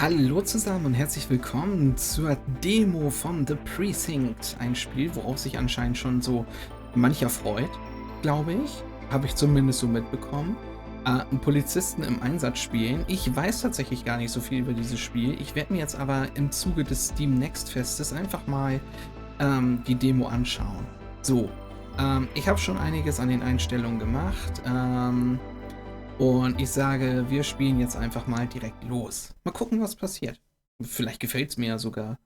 Hallo zusammen und herzlich willkommen zur Demo von The Precinct. Ein Spiel, worauf sich anscheinend schon so mancher freut, glaube ich. Habe ich zumindest so mitbekommen. Einen Polizisten im Einsatz spielen. Ich weiß tatsächlich gar nicht so viel über dieses Spiel. Ich werde mir jetzt aber im Zuge des Steam Next Festes einfach mal die Demo anschauen. So, ich habe schon einiges an den Einstellungen gemacht. Und ich sage, wir spielen jetzt einfach mal direkt los. Mal gucken, was passiert. Vielleicht gefällt es mir ja sogar.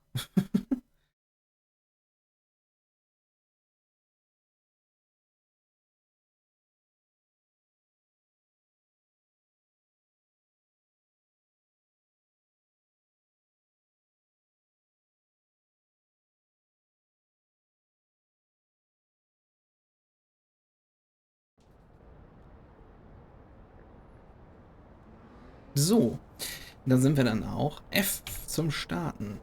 So, da sind wir dann auch. F zum Starten.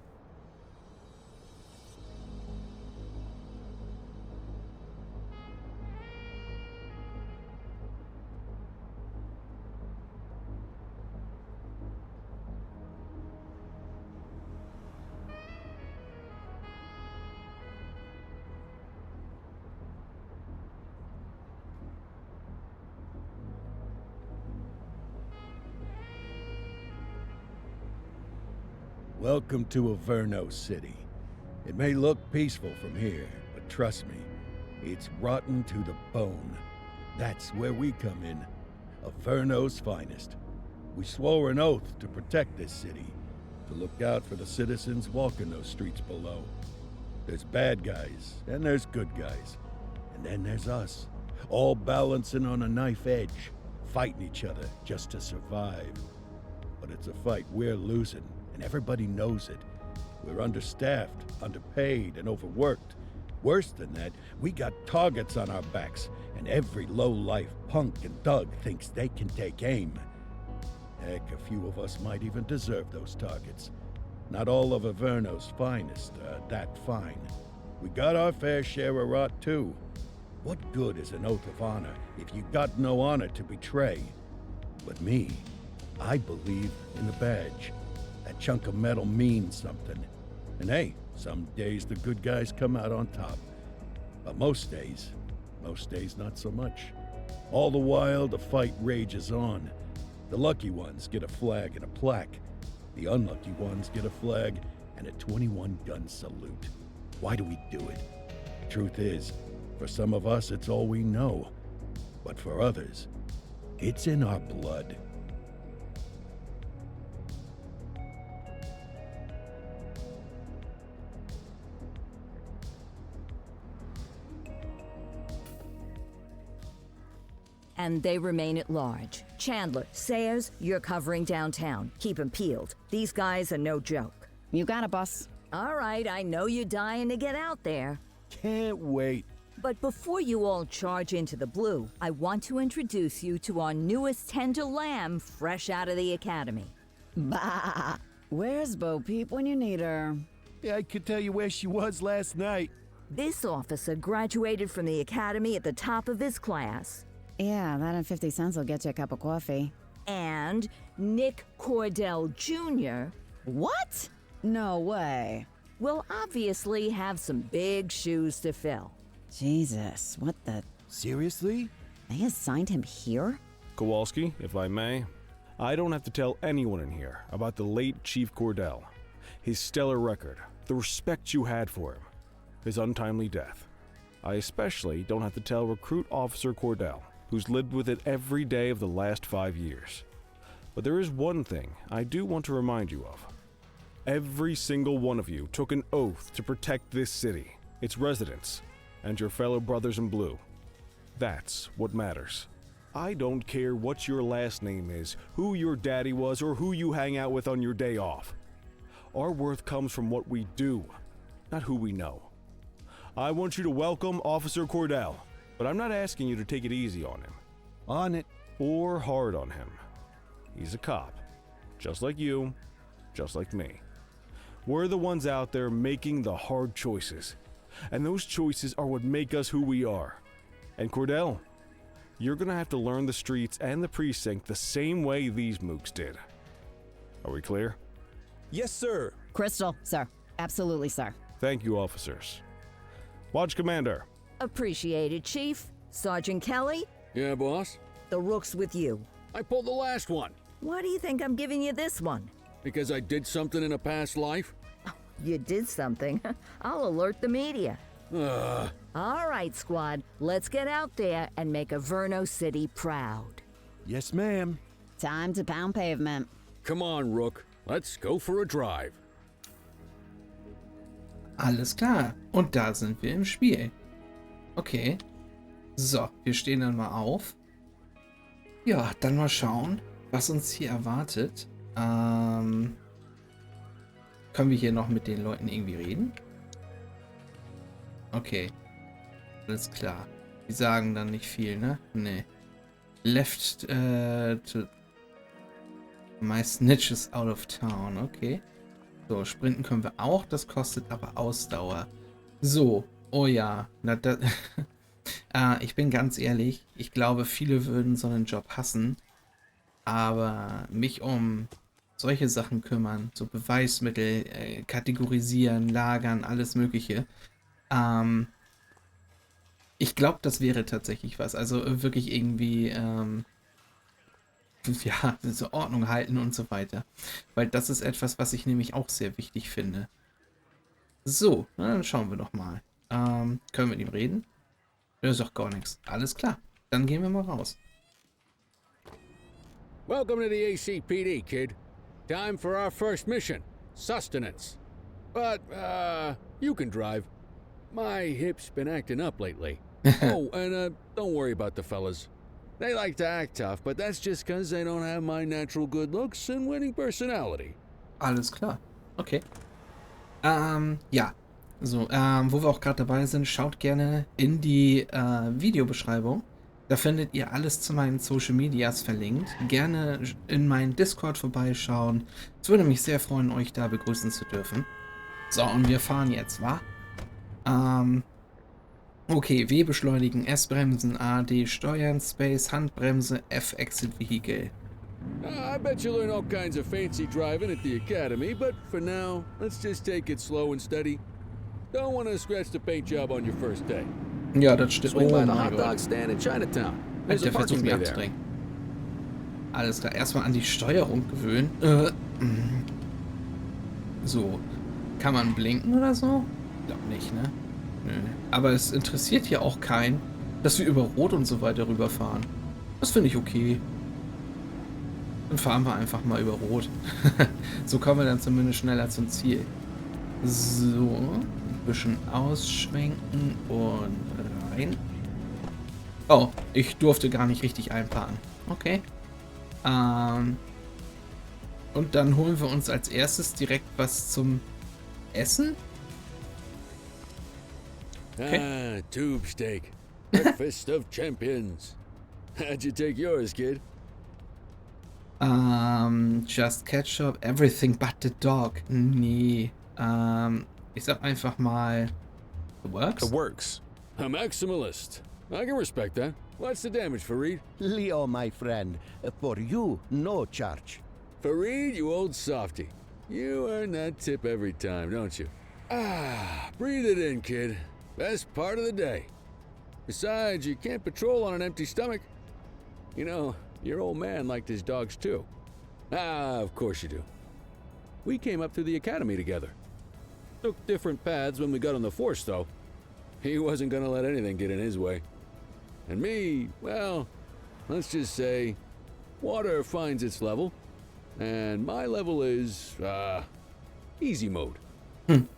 Welcome to Averno City. It may look peaceful from here, but trust me, it's rotten to the bone. That's where we come in. Averno's finest. We swore an oath to protect this city, to look out for the citizens walking those streets below. There's bad guys, and there's good guys. And then there's us, all balancing on a knife edge, fighting each other just to survive. But it's a fight we're losing. And everybody knows it. We're understaffed, underpaid, and overworked. Worse than that, we got targets on our backs, and every low-life punk and thug thinks they can take aim. Heck, a few of us might even deserve those targets. Not all of Averno's finest are that fine. We got our fair share of rot, too. What good is an oath of honor if you got no honor to betray? But me, I believe in the badge. That chunk of metal means something. And hey, some days the good guys come out on top. But most days not so much. All the while, the fight rages on. The lucky ones get a flag and a plaque. The unlucky ones get a flag and a 21-gun salute. Why do we do it? Truth is, for some of us, it's all we know. But for others, it's in our blood. And they remain at large. Chandler, Sayers, you're covering downtown. Keep 'em peeled. These guys are no joke. You got it, boss. All right, I know you're dying to get out there. Can't wait. But before you all charge into the blue, I want to introduce you to our newest tender lamb fresh out of the academy. Bah! Where's Bo Peep when you need her? Yeah, I could tell you where she was last night. This officer graduated from the academy at the top of his class. Yeah, that and 50 cents will get you a cup of coffee. And Nick Cordell Jr. What? No way. will obviously have some big shoes to fill. Jesus, what the... Seriously? They assigned him here? Kowalski, if I may, I don't have to tell anyone in here about the late Chief Cordell, his stellar record, the respect you had for him, his untimely death. I especially don't have to tell Recruit Officer Cordell, who's lived with it every day of the last 5 years. But there is one thing I do want to remind you of. Every single one of you took an oath to protect this city, its residents, and your fellow brothers in blue. That's what matters. I don't care what your last name is, who your daddy was, or who you hang out with on your day off. Our worth comes from what we do, not who we know. I want you to welcome Officer Cordell, but I'm not asking you to take it easy on him. On it. Or hard on him. He's a cop, just like you, just like me. We're the ones out there making the hard choices, and those choices are what make us who we are. And Cordell, you're gonna have to learn the streets and the precinct the same way these mooks did. Are we clear? Yes, sir. Crystal, sir. Absolutely, sir. Thank you, officers. Watch Commander. Appreciated, Chief. Sergeant Kelly, Yeah, boss? the rook's with you. I pulled the last one. Why do you think I'm giving you this one? Because I did something in a past life? You did something. I'll alert the media. Ugh. All right, squad. Let's get out there and make Averno City proud. Yes, ma'am. Time to pound pavement. Come on, Rook. Let's go for a drive. Alles klar. Und da sind wir im Spiel. Okay. So, wir stehen dann mal auf. Ja, dann mal schauen, was uns hier erwartet. Können wir hier noch mit den Leuten irgendwie reden? Okay. Alles klar. Die sagen dann nicht viel, ne? Nee. Left to my snitches out of town. Okay. So, sprinten können wir auch. Das kostet aber Ausdauer. So. Oh ja. Na, ich bin ganz ehrlich. Ich glaube, viele würden so einen Job hassen. Aber mich um solche Sachen kümmern, so Beweismittel, kategorisieren, lagern, alles Mögliche. Ich glaube, das wäre tatsächlich was. Also wirklich irgendwie, ja, so Ordnung halten und so weiter. Weil das ist etwas, was ich nämlich auch sehr wichtig finde. So, na, dann schauen wir doch mal. Können wir mit ihm reden? Das ist doch gar nichts. Alles klar, dann gehen wir mal raus. Welcome to the ACPD, kid. Time for our first mission, sustenance. But, you can drive. My hip's been acting up lately. Oh, and, don't worry about the fellas. They like to act tough, but that's just 'cause they don't have my natural good looks and winning personality. Alles klar. Okay. Ja. So, wo wir auch gerade dabei sind, schaut gerne in die Videobeschreibung. Da findet ihr alles zu meinen Social Medias verlinkt. Gerne in meinen Discord vorbeischauen. Es würde mich sehr freuen, euch da begrüßen zu dürfen. So, und wir fahren jetzt, wa? Okay, W beschleunigen, S bremsen, A, D steuern, Space, Handbremse, F exit Vehicle. I bet you'll learn all kinds of fancy driving at the academy, but for now, let's just take it slow and steady. Don't want to scratch the paint job on your first day. Ja, das stimmt. Swing by Oh the mein hot dog Gott. stand in Chinatown. There's a Der versucht parking mich bay there. abzudrängen. Alles klar, erstmal an die Steuerung gewöhnen. So. Kann man blinken oder so? Ich glaube nicht, ne? Nö. Aber es interessiert hier auch keinen, dass wir über Rot und so weiter rüberfahren. Das finde ich okay. Dann fahren wir einfach mal über Rot. So kommen wir dann zumindest schneller zum Ziel. So. Ein bisschen ausschwenken und rein. Oh, ich durfte gar nicht richtig einparken. Okay. Und dann holen wir uns als erstes direkt was zum Essen. Okay. Ah, tube steak. Breakfast of champions. How'd you take yours, kid? Just ketchup, everything but the dog. Nee. Ich sag einfach mal The Works. The works. A maximalist. I can respect that. What's the damage, Fareed? Leo, my friend, for you, no charge. Fareed, you old softy. You earn that tip every time, don't you? Ah, breathe it in, kid. Best part of the day. Besides, you can't patrol on an empty stomach. You know, your old man liked his dogs too. Ah, of course you do. We came up through the academy together. Took different paths when we got on the force, though. He wasn't gonna let anything get in his way. And me, well, let's just say, water finds its level. And my level is, easy mode. Central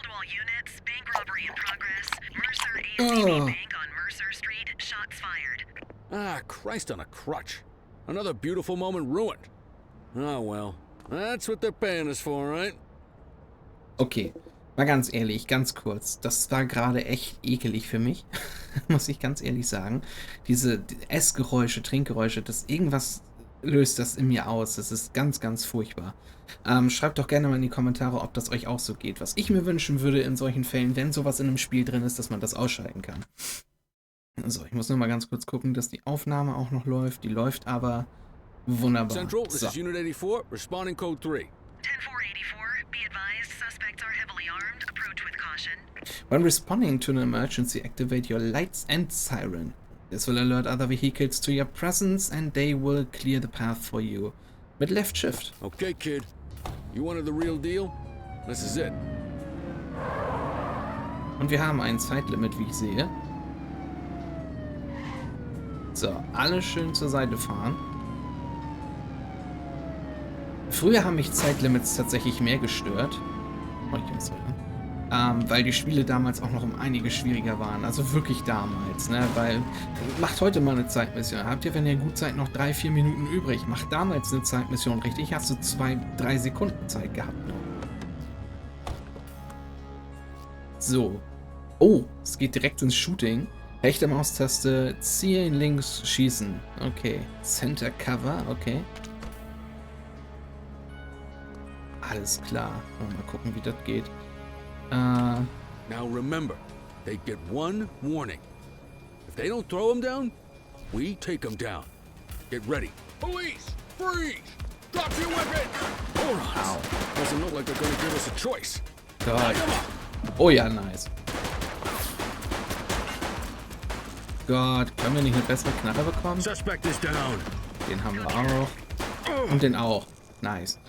to all units, bank robbery in progress. Mercer ACB Bank on Mercer Street, shots fired. Ah, Christ on a crutch. Another beautiful moment ruined. Oh well, that's what they're paying us for, right? Okay, mal ganz ehrlich, ganz kurz. Das war gerade echt ekelig für mich, muss ich ganz ehrlich sagen. Diese Essgeräusche, Trinkgeräusche, irgendwas löst das in mir aus. Das ist ganz, ganz furchtbar. Schreibt doch gerne mal in die Kommentare, ob das euch auch so geht. Was ich mir wünschen würde in solchen Fällen, wenn sowas in einem Spiel drin ist, dass man das ausschalten kann. So, ich muss nur mal ganz kurz gucken, dass die Aufnahme auch noch läuft. Die läuft aber Wunderbar. Central, this So. is Unit 84, responding code 3. 10-484, be advised, suspects are heavily armed. Approach with caution. When responding to an emergency, activate your lights and siren. This will alert other vehicles to your presence and they will clear the path for you. Mit Left Shift. Okay, kid. You wanted the real deal? This is it. Und wir haben ein Zeitlimit, wie ich sehe. So, alle schön zur Seite fahren. Früher haben mich Zeitlimits tatsächlich mehr gestört. Oh, ich muss weil die Spiele damals auch noch um einiges schwieriger waren. Also wirklich damals, ne? Weil, macht heute mal eine Zeitmission. Habt ihr, wenn ihr gut seid, noch 3-4 Minuten übrig? Macht damals eine Zeitmission richtig. Hast du 2-3 Sekunden Zeit gehabt noch. So. Oh, es geht direkt ins Shooting. Rechte Maustaste, zielen, links, schießen. Okay. Center Cover, okay. Alles klar. Mal gucken, wie das geht. Now remember, they get one warning. If they don't throw them down, we take them down. Get ready. Police! Freeze! Drop your weapon! Morons! Doesn't look like they're gonna give us a choice. Gott. Oh ja, nice. Gott, können wir nicht eine bessere Knarre bekommen? Suspect is down. Den haben wir auch. Und den auch. Nice.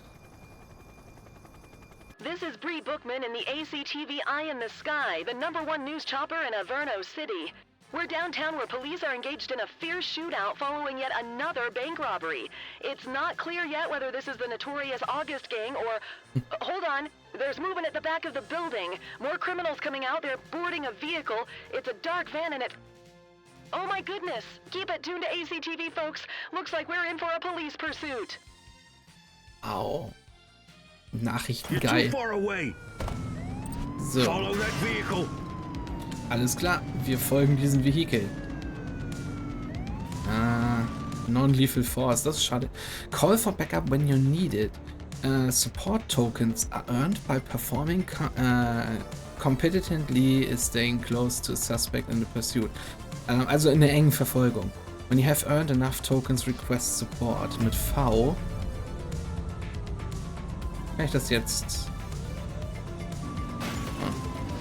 This is Bree Bookman in the ACTV Eye in the Sky, the #1 news chopper in Averno City. We're downtown where police are engaged in a fierce shootout following yet another bank robbery. It's not clear yet whether this is the notorious August gang or... hold on, there's movement at the back of the building. More criminals coming out, they're boarding a vehicle. It's a dark van and it... oh my goodness! Keep it tuned to ACTV, folks. Looks like we're in for a police pursuit. Au. Nachrichten You're too geil. far away. So, Follow that vehicle. alles klar. Wir folgen diesem Vehikel. Non-lethal force. Das ist schade. Call for backup when you need it. Support tokens are earned by performing competently staying close to a suspect in the pursuit. Also in der engen Verfolgung. When you have earned enough tokens, request support. Mit V. Kann ich das jetzt...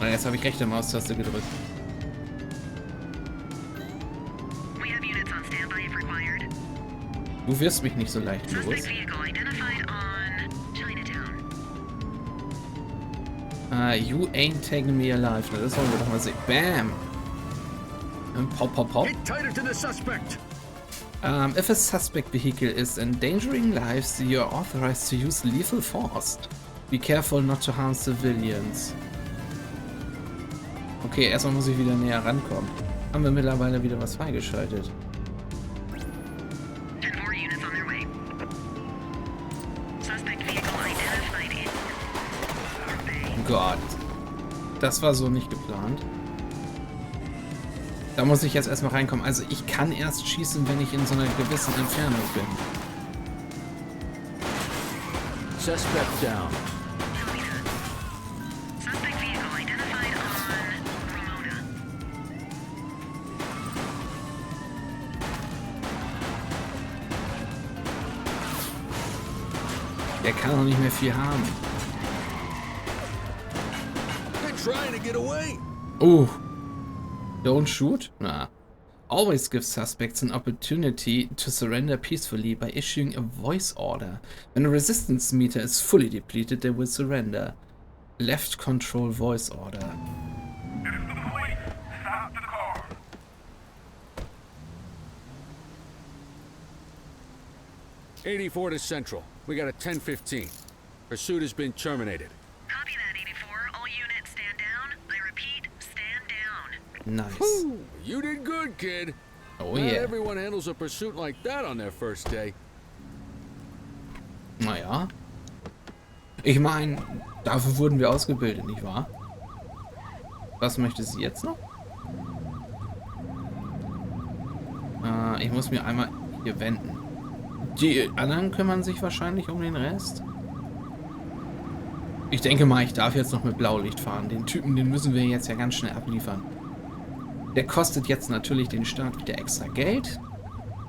Oh. Jetzt habe ich rechte Maustaste gedrückt. We have units on standby if required. Du wirst mich nicht so leicht los. Suspect vehicle identified on Chinatown. You ain't taking me alive. Na, das wollen wir doch mal sehen. Bam! Pop, pop, pop. Get tighter to the suspect. If a suspect vehicle is endangering lives, you are authorized to use lethal force. Be careful not to harm civilians. Okay, erstmal muss ich wieder näher rankommen. Haben wir mittlerweile wieder was freigeschaltet. 10-4 units on their way. Suspect vehicle identified in... Gott. Das war so nicht geplant. Da muss ich jetzt erstmal reinkommen. Also ich kann erst schießen, wenn ich in so einer gewissen Entfernung bin. Suspect down. Suspect vehicle identified on Ramona. Der kann auch nicht mehr viel haben. They're trying to get away. Don't shoot? Nah. Always give suspects an opportunity to surrender peacefully by issuing a voice order. When a resistance meter is fully depleted, they will surrender. Left control voice order. It is the police. Stop the car. '84 to Central. We got a 10-15. Pursuit has been terminated. Copy that, 84. All units stand down. I repeat, stand down. Nice. Whew, you did good, kid. Oh Not yeah. everyone handles a pursuit like that on their first day. Naja. Ich meine, dafür wurden wir ausgebildet, nicht wahr? Was möchte sie jetzt noch? Ich muss mir einmal hier wenden. Die anderen kümmern sich wahrscheinlich um den Rest. Ich denke mal, ich darf jetzt noch mit Blaulicht fahren. Den Typen, den müssen wir jetzt ja ganz schnell abliefern. Der kostet jetzt natürlich den Start wieder extra Geld.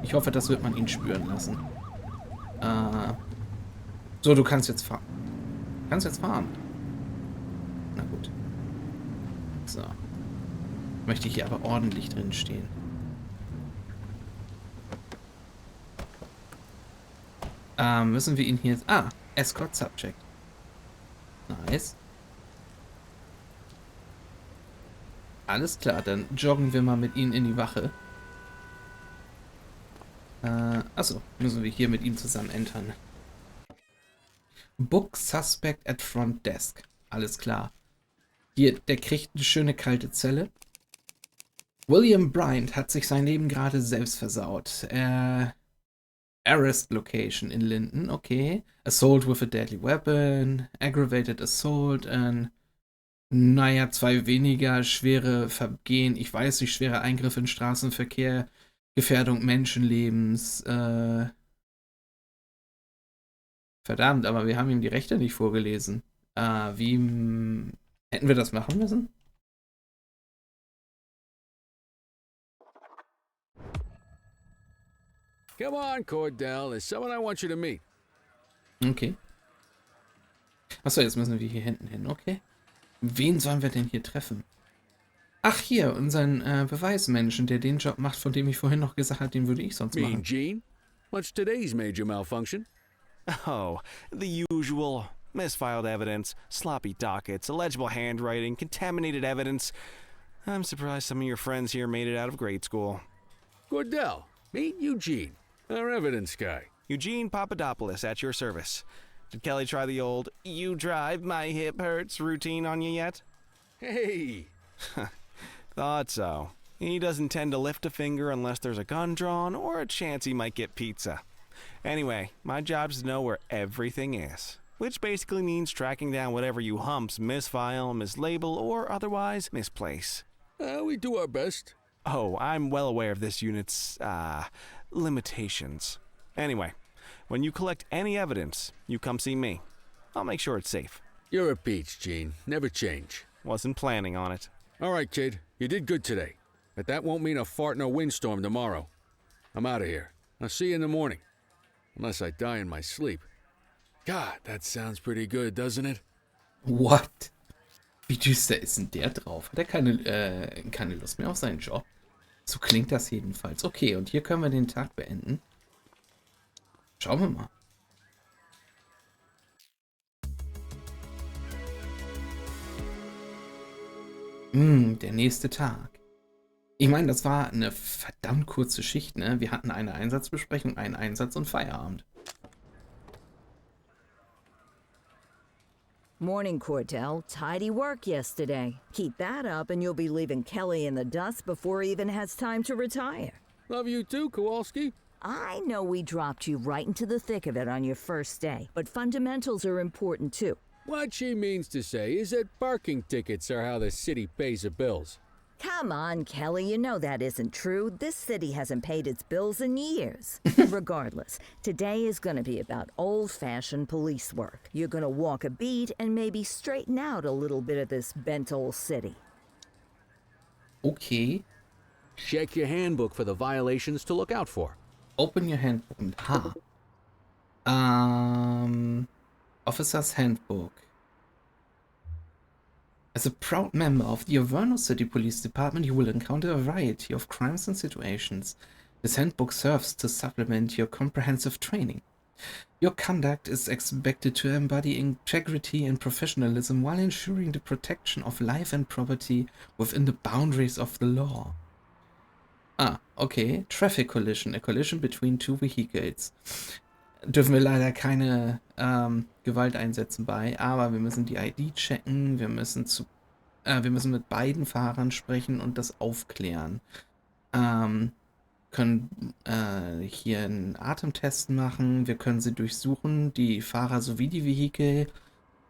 Ich hoffe, das wird man ihn spüren lassen. So, du kannst jetzt fahren. Kannst jetzt fahren. Na gut. So. Möchte ich hier aber ordentlich drin stehen. Müssen wir ihn hier... Ah, Escort Subject. Nice. Alles klar, dann joggen wir mal mit ihm in die Wache. Achso, müssen wir hier mit ihm zusammen entern. Book Suspect at Front Desk. Alles klar. Hier, der kriegt eine schöne kalte Zelle. William Bryant hat sich sein Leben gerade selbst versaut. Arrest Location in Linden, okay. Assault with a deadly weapon, aggravated assault, naja, 2 weniger schwere Vergehen, ich weiß nicht, schwere Eingriffe in Straßenverkehr, Gefährdung Menschenlebens, verdammt, aber wir haben ihm die Rechte nicht vorgelesen. Wie hätten wir das machen müssen? Come on, Cordell. There's someone I want you to meet. Okay. Achso, jetzt müssen wir hier hinten hin, okay. Wen sollen wir denn hier treffen? Ach, hier, unseren Beweismenschen, der den Job macht, von dem ich vorhin noch gesagt habe, den würde ich sonst Mean machen. Gene? What's today's major malfunction? Oh, the usual. Misfiled evidence, sloppy dockets, illegible handwriting, contaminated evidence. I'm surprised some of your friends here made it out of grade school. Cordell, meet Eugene, our evidence guy. Eugene Papadopoulos at your service. Did Kelly try the old "you drive, my hip hurts" routine on you yet? Hey! Thought so. He doesn't tend to lift a finger unless there's a gun drawn or a chance he might get pizza. Anyway, my job's to know where everything is, which basically means tracking down whatever you humps misfile, mislabel, or otherwise misplace. We do our best. Oh, I'm well aware of this unit's, limitations. Anyway, when you collect any evidence, you come see me. I'll make sure it's safe. You're a peach, Gene. Never change. Wasn't planning on it. All right, kid. You did good today. But that won't mean a fart in a windstorm tomorrow. I'm out of here. I'll see you in the morning. Unless I die in my sleep. God, that sounds pretty good, doesn't it? What? Wie düster ist denn der drauf? Hat er keine Lust mehr auf seinen Job? So klingt das jedenfalls. Okay, und hier können wir den Tag beenden. Schauen wir mal. Der nächste Tag. Ich meine, das war eine verdammt kurze Schicht, ne? Wir hatten eine Einsatzbesprechung, einen Einsatz und Feierabend. Morning, Cordell. Tidy work yesterday. Keep that up and you'll be leaving Kelly in the dust before he even has time to retire. Love you too, Kowalski. I know we dropped you right into the thick of it on your first day, but fundamentals are important too. What she means to say is that parking tickets are how the city pays the bills. Come on, Kelly, you know that isn't true. This city hasn't paid its bills in years. Regardless, today is going to be about old-fashioned police work. You're going to walk a beat and maybe straighten out a little bit of this bent old city. Okay. Check your handbook for the violations to look out for. Open your handbook and Officer's Handbook. As a proud member of the Averno City Police Department, you will encounter a variety of crimes and situations. This handbook serves to supplement your comprehensive training. Your conduct is expected to embody integrity and professionalism while ensuring the protection of life and property within the boundaries of the law. Okay. Traffic collision. A collision between two vehicles. Dürfen wir leider keine Gewalt einsetzen bei, aber wir müssen die ID checken, wir müssen mit beiden Fahrern sprechen und das aufklären. Können hier einen Atemtest machen, wir können sie durchsuchen, die Fahrer sowie die Vehikel,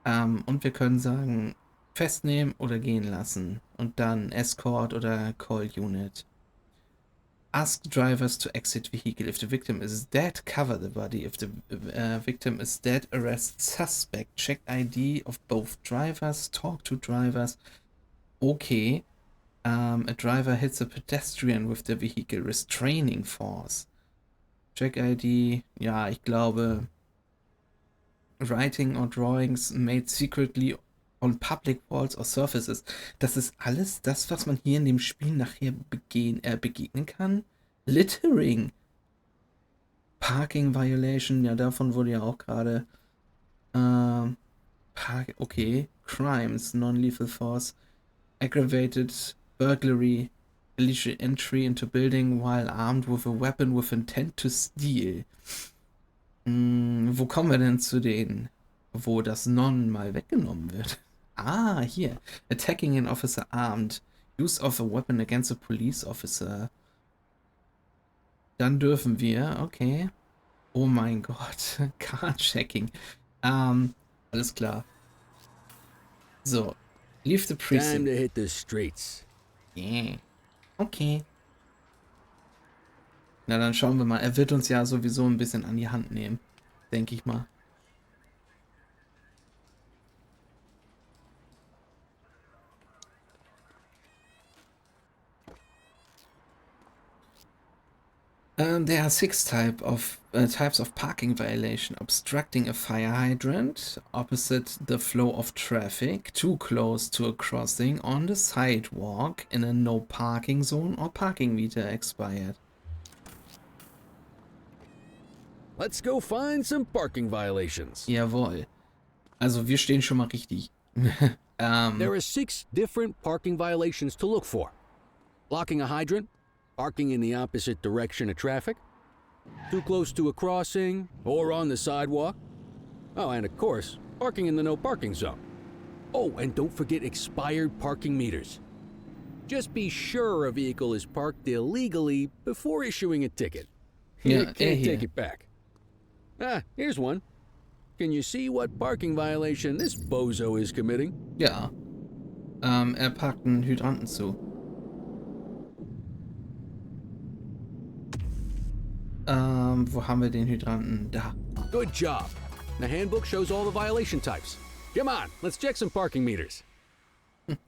und wir können sagen, festnehmen oder gehen lassen und dann Escort oder Call Unit. Ask drivers to exit vehicle. If the victim is dead, cover the body. If the victim is dead, arrest suspect. Check ID of both drivers. Talk to drivers. Okay. A driver hits a pedestrian with the vehicle restraining force. Check ID. Ja, ich glaube. Writing or drawings made secretly on public walls or surfaces. Das ist alles das, was man hier in dem Spiel nachher begegnen kann. Littering. Parking Violation. Ja, davon wurde ja auch gerade. Okay. Crimes. Non-lethal force. Aggravated burglary. Illegal entry into building while armed with a weapon with intent to steal. Wo kommen wir denn zu denen, wo das Non mal weggenommen wird? Ah, hier. Attacking an officer armed. Use of a weapon against a police officer. Dann dürfen wir, okay. Oh mein Gott. Car-checking. Alles klar. So. Leave the precinct. Time to hit the streets. Yeah. Okay. Na, dann schauen wir mal. Er wird uns ja sowieso ein bisschen an die Hand nehmen. Denke ich mal. There are 6 types of parking violation: obstructing a fire hydrant, opposite the flow of traffic, too close to a crossing, on the sidewalk, in a no parking zone, or parking meter expired. Let's go find some parking violations. Jawohl. Also wir stehen schon mal richtig. There are 6 different parking violations to look for. Blocking a hydrant, parking in the opposite direction of traffic, too close to a crossing, or on the sidewalk. Oh, and of course, parking in the no parking zone. Oh, and don't forget expired parking meters. Just be sure a vehicle is parked illegally before issuing a ticket. You can't take it back. Ah, here's one. Can you see what parking violation this bozo is committing? Ja. Parkt einen Hydranten zu. Wo haben wir den Hydranten? Da. Good job. The handbook shows all the violation types. Come on, let's check some parking meters.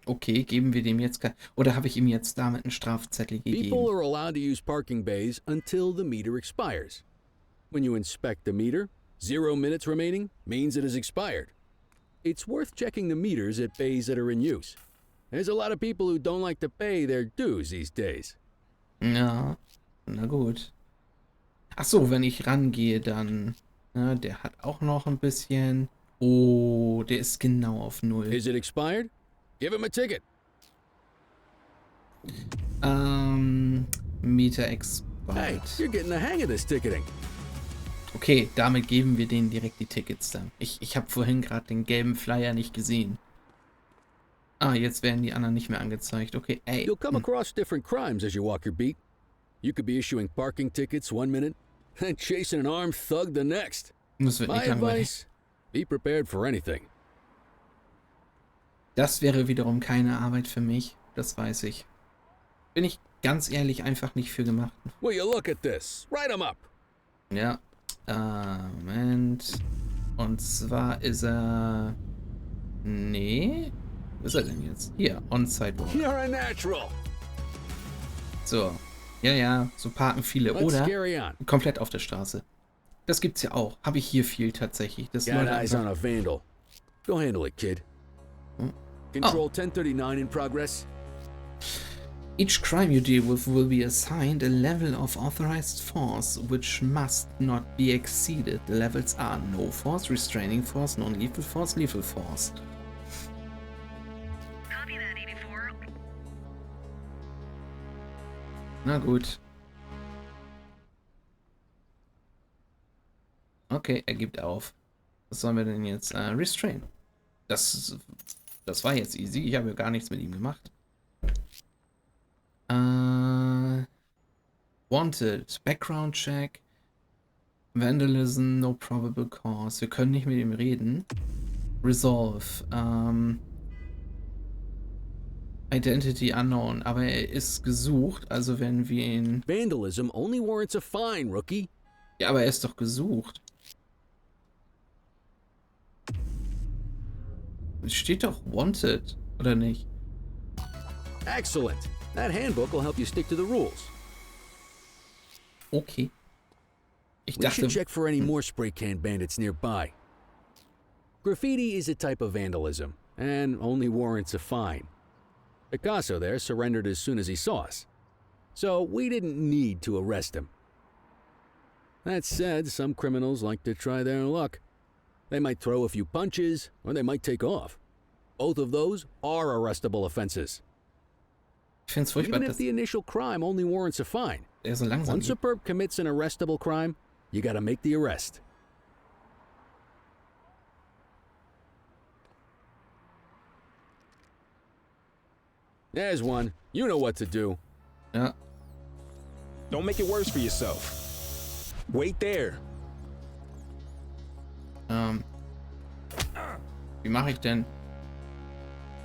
Okay, geben wir dem jetzt... Oder habe ich ihm jetzt damit einen Strafzettel gegeben? People are allowed to use parking bays until the meter expires. When you inspect the meter, 0 minutes remaining means it is expired. It's worth checking the meters at bays that are in use. There's a lot of people who don't like to pay their dues these days. Ja, na gut. Ach so, wenn ich rangehe, dann... Na, der hat auch noch ein bisschen... Oh, der ist genau auf 0. Is it expired? Give him a ticket. Meter expired. Hey, you're getting the hang of this ticketing. Okay, damit geben wir denen direkt die Tickets dann. Ich habe vorhin gerade den gelben Flyer nicht gesehen. Ah, jetzt werden die anderen nicht mehr angezeigt. Okay, ey. You'll come across different crimes as you walk your beat. You could be issuing parking tickets 1 minute, and chasing an armed thug the next. Das wird My nicht langweilig. advice, be prepared for anything. Das wäre wiederum keine Arbeit für mich. Das weiß ich. Bin ich ganz ehrlich einfach nicht für gemacht. Will you look at this? Write 'em up. Ja. Moment. Und zwar ist er... Nee. Wo ist er denn jetzt? Hier, on-sidewalk. You're a natural. So. Ja, so parken viele. Let's Oder carry on. komplett auf der Straße. Das gibt's ja auch. Habe ich hier viel tatsächlich. Das Got Leute eyes einfach... on a vandal. Go handle it, kid. Control 1039 in progress. Each crime you deal with will be assigned a level of authorized force, which must not be exceeded. The levels are no force, restraining force, non-lethal force, lethal force. Copy that, 84. Na gut. Okay, er gibt auf. Was sollen wir denn jetzt? Restrain. Das war jetzt easy. Ich habe ja gar nichts mit ihm gemacht. Wanted. Background check. Vandalism. No probable cause. Wir können nicht mit ihm reden. Resolve. Identity unknown. Aber er ist gesucht. Also wenn wir ihn... Vandalism only warrants a fine, rookie. Ja, aber er ist doch gesucht. Es steht doch Wanted, oder nicht? Excellent. That handbook will help you stick to the rules. Okay. Ich We should dachte, check for any more spray can bandits nearby. Graffiti is a type of vandalism, and only warrants a fine. Picasso there surrendered as soon as he saw us, so we didn't need to arrest him. That said, some criminals like to try their luck. They might throw a few punches, or they might take off. Both of those are arrestable offenses. ich finde es furchtbar, Even if dass the initial crime only warrants a fine. er so langsam Once a geht. perp commits an arrestable crime, you gotta make the arrest. There's one. You know what to do. Ja. Don't make it worse for yourself. Wait there. Wie mache ich denn?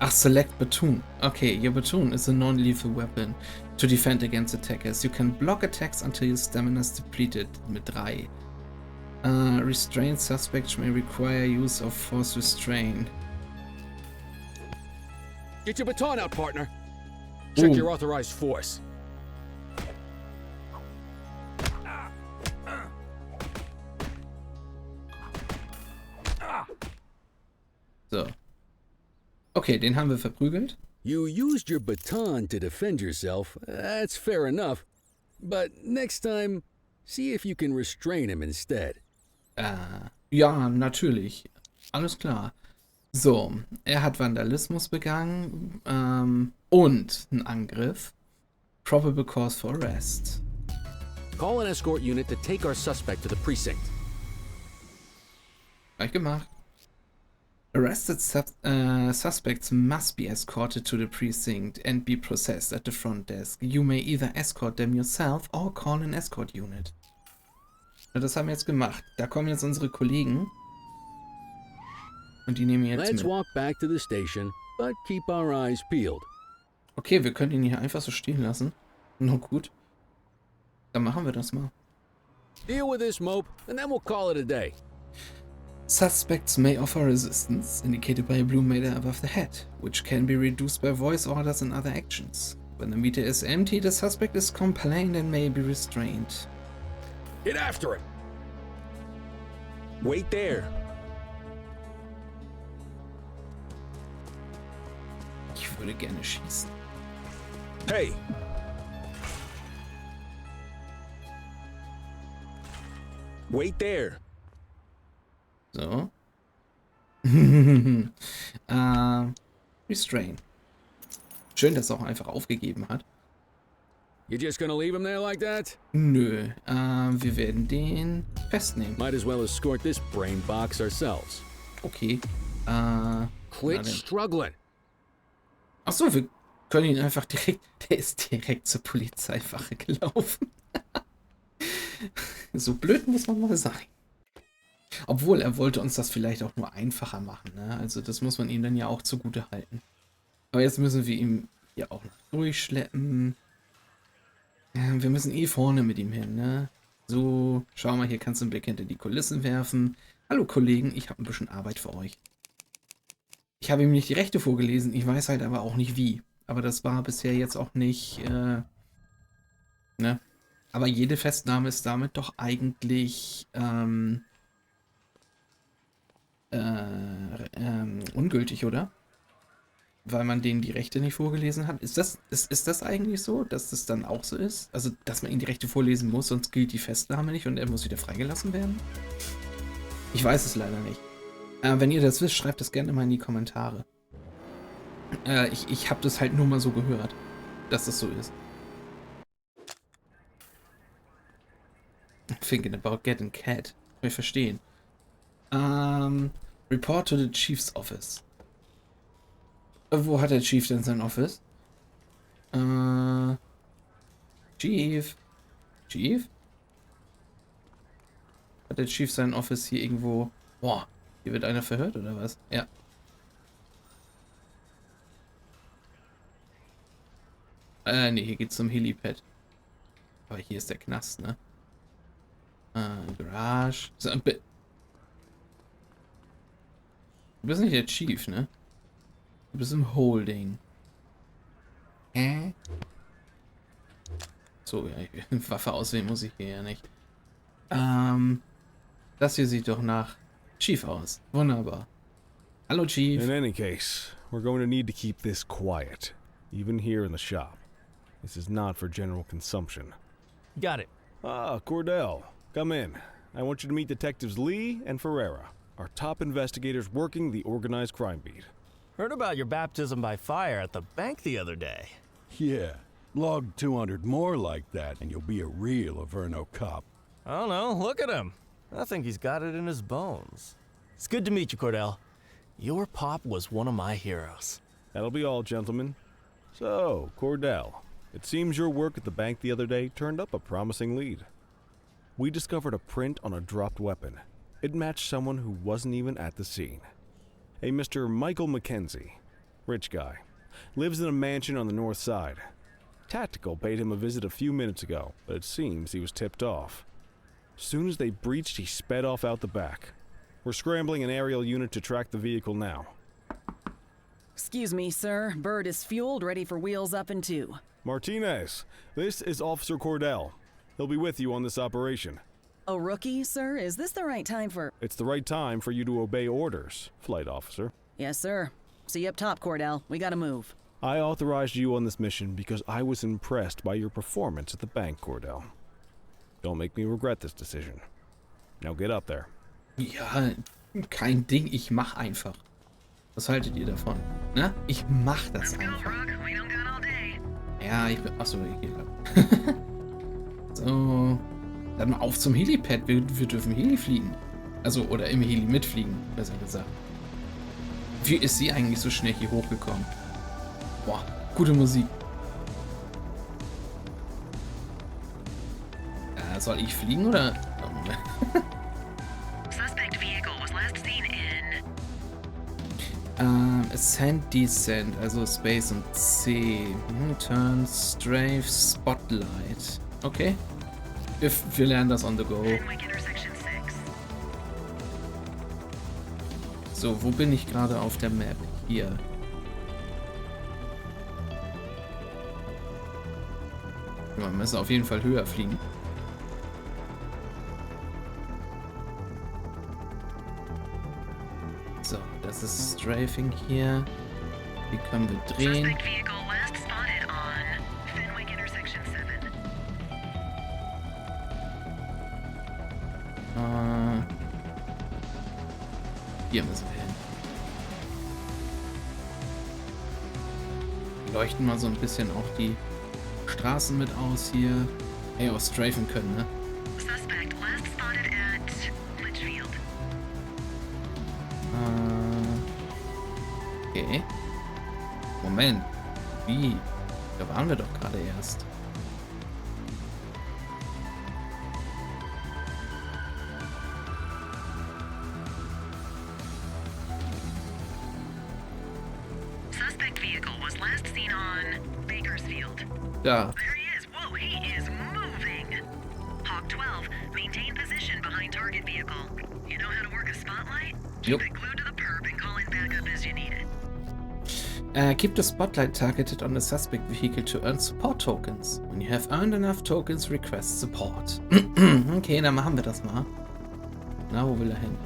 Ach, select Baton. Okay, your baton is a non-lethal weapon to defend against attackers. You can block attacks until your stamina is depleted mit 3. Restrained suspects may require use of force restraint. Get your baton out, partner. Check Ooh. your authorized force. So. Okay, den haben wir verprügelt. You used your baton to defend yourself. That's fair enough. But next time, see if you can restrain him instead. Ja, natürlich. Alles klar. So, er hat Vandalismus begangen und einen Angriff. Probable cause for arrest. Call an escort unit to take our suspect to the precinct. Gleich gemacht. Arrested suspects must be escorted to the precinct and be processed at the front desk. You may either escort them yourself or call an escort unit. Ja, das haben wir jetzt gemacht. Da kommen jetzt unsere Kollegen. Und die nehmen jetzt Let's mit. walk back to the station, but keep our eyes peeled. Okay, wir können ihn hier einfach so stehen lassen. Na gut. Dann machen wir das mal. Deal with this mope, and then we'll call it a day. Suspects may offer resistance, indicated by a blue meter above the head, which can be reduced by voice orders and other actions. When the meter is empty, the suspect is complained and may be restrained. Get after him! Wait there. Ich würde gerne schießen. Hey! Wait there. So. Restrain. Schön, dass er auch einfach aufgegeben hat. You just gonna leave him there like that? Nö. Wir werden den festnehmen. Might as well escort this brain box ourselves. Okay. Quit struggling. Achso, wir können ihn einfach direkt. Der ist direkt zur Polizeiwache gelaufen. So blöd muss man mal sein. Obwohl, er wollte uns das vielleicht auch nur einfacher machen, ne? Also das muss man ihm dann ja auch zugute halten. Aber jetzt müssen wir ihn hier auch noch durchschleppen. Ja, wir müssen eh vorne mit ihm hin, ne? So, schau mal, hier kannst du einen Blick hinter die Kulissen werfen. Hallo Kollegen, ich habe ein bisschen Arbeit für euch. Ich habe ihm nicht die Rechte vorgelesen, ich weiß halt aber auch nicht wie. Aber das war bisher jetzt auch nicht, ne? Aber jede Festnahme ist damit doch eigentlich, ungültig, oder? Weil man denen die Rechte nicht vorgelesen hat. Ist das eigentlich so, dass das dann auch so ist? Also, dass man ihnen die Rechte vorlesen muss, sonst gilt die Festnahme nicht und er muss wieder freigelassen werden? Ich weiß es leider nicht. Wenn ihr das wisst, schreibt das gerne mal in die Kommentare. Ich habe das halt nur mal so gehört, dass das so ist. Thinking about getting cat. Kann ich verstehen. Report to the Chief's Office. Wo hat der Chief denn sein Office? Chief? Chief? Hat der Chief sein Office hier irgendwo? Boah, hier wird einer verhört oder was? Ja. Ne, hier geht's zum Helipad. Aber hier ist der Knast, ne? Garage. So, du bist nicht der Chief, ne? Du bist im Holding. So, ja, Waffe auswählen muss ich hier ja nicht. Das hier sieht doch nach Chief aus. Wunderbar. Hallo, Chief. In any case, we're going to need to keep this quiet, even here in the shop. This is not for general consumption. Got it. Ah, Cordell, come in. I want you to meet Detectives Lee and Ferreira, our top investigators working the organized crime beat. Heard about your baptism by fire at the bank the other day. Yeah, log 200 more like that and you'll be a real Averno cop. I don't know, look at him. I think he's got it in his bones. It's good to meet you, Cordell. Your pop was one of my heroes. That'll be all, gentlemen. So, Cordell, it seems your work at the bank the other day turned up a promising lead. We discovered a print on a dropped weapon. It matched someone who wasn't even at the scene. A Mr. Michael Mackenzie, rich guy, lives in a mansion on the north side. Tactical paid him a visit a few minutes ago, but it seems he was tipped off. Soon as they breached, he sped off out the back. We're scrambling an aerial unit to track the vehicle now. Excuse me, sir. Bird is fueled, ready for wheels up in 2. Martinez, this is Officer Cordell. He'll be with you on this operation. A rookie, sir? Is this the right time for... It's the right time for you to obey orders, flight officer. Yes, sir. See you up top, Cordell. We gotta move. I authorized you on this mission because I was impressed by your performance at the bank, Cordell. Don't make me regret this decision. Now get up there. Ja, kein Ding. Ich mach einfach. Was haltet ihr davon? Na? Ich mach das einfach. Ja, ich bin... Achso, hier lang. So. Dann mal auf zum Helipad. Wir dürfen Heli fliegen. Also, oder im Heli mitfliegen, besser gesagt. Wie ist sie eigentlich so schnell hier hochgekommen? Boah, gute Musik. Soll ich fliegen oder? Oh, Moment. Suspect vehicle was last seen in Ascent, Descent, also Space und C. Turn, Strafe, Spotlight. Okay. Wir lernen das on the go. So, wo bin ich gerade auf der Map? Hier. Wir müssen auf jeden Fall höher fliegen. So, das ist Strafing hier. Wie können wir drehen? Hier müssen wir hin. Wir leuchten mal so ein bisschen auch die Straßen mit aus hier. Ey, auch strafen können, ne? Okay. Moment. Wie? Da waren wir doch gerade erst. Suspect vehicle was last seen on Bakersfield. Da. There he is. Whoa, he is moving. Hawk 12, maintain position behind target vehicle. You know how to work a spotlight? Keep it glued to the perp and call in backup as you need it. Keep the spotlight targeted on the suspect vehicle to earn support tokens. When you have earned enough tokens, request support. Okay, dann machen wir das mal. Na, wo will er hin?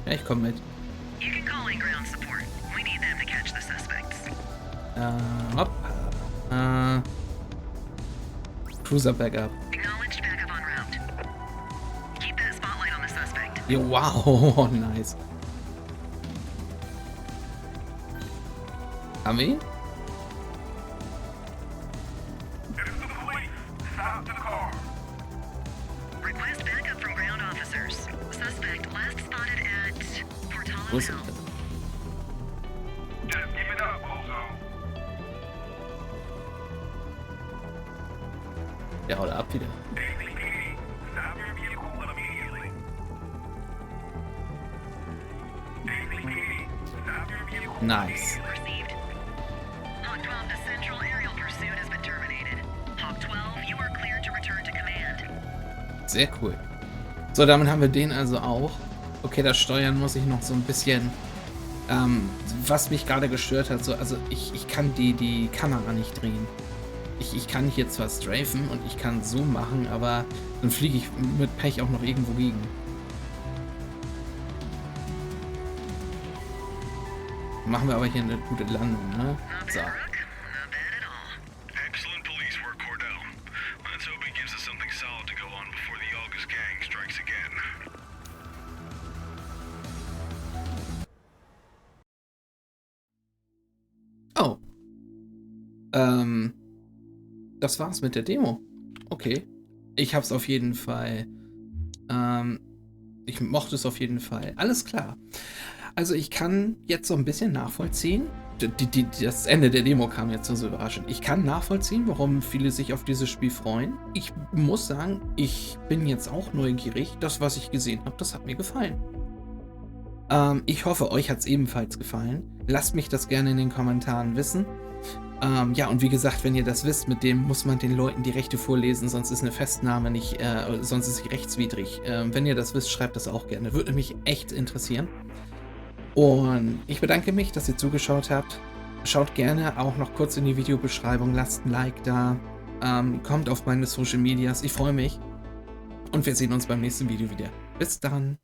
Ja, ich komme mit. You can call in ground support. We need them to catch the suspects. Hopp. Cruiser Backup. Acknowledged backup en route. Keep that spotlight on the suspect. Ja, wow, nice. Haben wir ihn? Request backup from ground officers. Suspect last spotted at Portala Wo ist er Health. denn? Just give it up, Bozo. Der haut ab wieder. Stop your vehicle immediately. Stop your vehicle. Nice. Received. Hawk 12, the central aerial pursuit has been terminated. Hawk 12, you are cleared to return to command. Sehr cool. So, damit haben wir den also auch. Okay, das Steuern muss ich noch so ein bisschen... was mich gerade gestört hat, so, also ich kann die Kamera nicht drehen. Ich kann hier zwar strafen und ich kann so machen, aber dann fliege ich mit Pech auch noch irgendwo gegen. Machen wir aber hier eine gute Landung, ne? So. Excellent police work, Cordell. Let's hope it gives us something solid to go on before the August gang strikes again. Oh. Das war's mit der Demo. Okay. Ich hab's auf jeden Fall. Ich mochte es auf jeden Fall. Alles klar. Also ich kann jetzt so ein bisschen nachvollziehen. Das Ende der Demo kam jetzt so überraschend. Ich kann nachvollziehen, warum viele sich auf dieses Spiel freuen. Ich muss sagen, ich bin jetzt auch neugierig. Das, was ich gesehen habe, das hat mir gefallen. Ich hoffe, euch hat es ebenfalls gefallen. Lasst mich das gerne in den Kommentaren wissen. Ja, und wie gesagt, wenn ihr das wisst, mit dem muss man den Leuten die Rechte vorlesen, sonst ist eine Festnahme nicht, sonst ist sie rechtswidrig. Wenn ihr das wisst, schreibt das auch gerne. Würde mich echt interessieren. Und ich bedanke mich, dass ihr zugeschaut habt. Schaut gerne auch noch kurz in die Videobeschreibung, lasst ein Like da, kommt auf meine Social Medias, ich freue mich. Und wir sehen uns beim nächsten Video wieder. Bis dann!